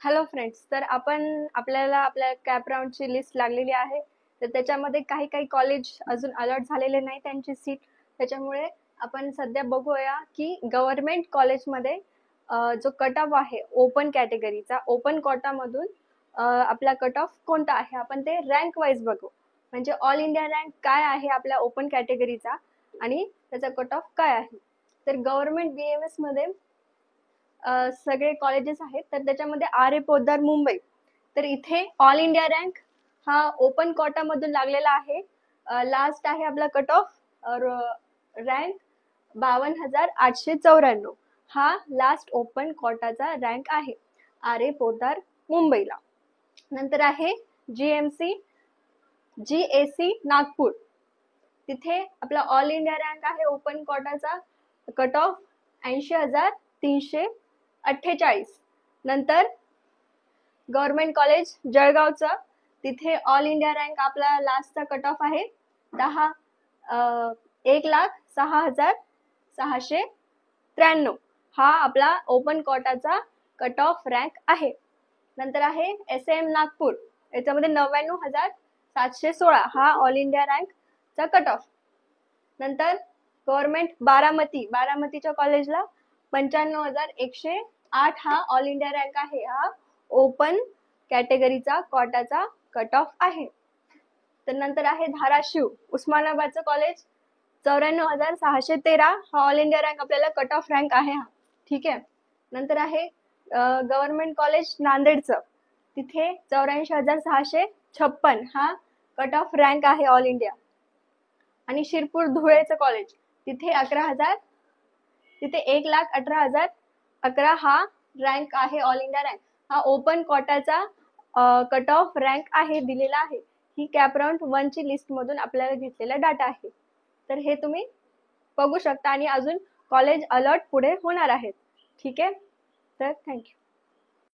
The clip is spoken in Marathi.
हॅलो फ्रेंड्स, तर आपल्याला आपल्या कॅप राऊंडची लिस्ट लागलेली आहे. तर त्याच्यामध्ये काही काही कॉलेज अजून अलॉट झालेले नाही त्यांची सीट. त्याच्यामुळे आपण सध्या बघूया की गव्हर्नमेंट कॉलेजमध्ये जो कट ऑफ आहे ओपन कॅटेगरीचा, ओपन कोटामधून आपला कट ऑफ कोणता आहे आपण ते रँक वाईज बघू. म्हणजे ऑल इंडिया रँक काय आहे आपल्या ओपन कॅटेगरीचा आणि त्याचा कट ऑफ काय आहे. तर गव्हर्नमेंट BAMS मध्ये सगळे कॉलेजेस आहेत. तर त्याच्यामध्ये RA पोद्दार मुंबई, तर इथे ऑल इंडिया रँक हा ओपन कोटामधून लागलेला आहे. लास्ट आहे आपला कट ऑफ रँक 52,894 हा लास्ट ओपन कोटाचा रँक आहे RA पोद्दार मुंबईला. नंतर आहे GAC नागपूर, तिथे आपला ऑल इंडिया रँक आहे ओपन कोटाचा कट ऑफ 80,348. नंतर गव्हर्नमेंट कॉलेज जळगावचं, तिथे ऑल इंडिया रँक आपला लास्टचा कट ऑफ आहे 1,06,693 हा आपला ओपन कोटाचा कट ऑफ रँक आहे. नंतर आहे SM नागपूर, याच्यामध्ये 99,716 हा ऑल इंडिया रँक चा कट ऑफ. नंतर गव्हर्नमेंट बारामतीच्या कॉलेजला 95,108 हा ऑल इंडिया रँक आहे. हा ओपन कॅटेगरीचा कोटाचा कट ऑफ आहे. तर नंतर आहे धाराशिव उस्मानाबादचं कॉलेज 94,613 हा ऑल इंडिया रँक आपल्याला कट ऑफ रँक आहे हा. ठीक आहे. नंतर आहे गव्हर्नमेंट कॉलेज नांदेडचं, तिथे 84,656 हा कट ऑफ रँक आहे ऑल इंडिया. आणि शिरपूर धुळेचं कॉलेज, तिथे 1,18,011 हा रँक आहे ऑल इंडिया रँक. हा ओपन कोटाचा कट ऑफ रँक आहे, दिलेला आहे. ही कॅप राऊंड 1 ची लिस्ट मधून आपल्याला घेतलेला डाटा आहे. तर हे तुम्ही बघू शकता आणि अजून कॉलेज अलॉट पुढे होणार आहेत. ठीक आहे. तर थँक्यू.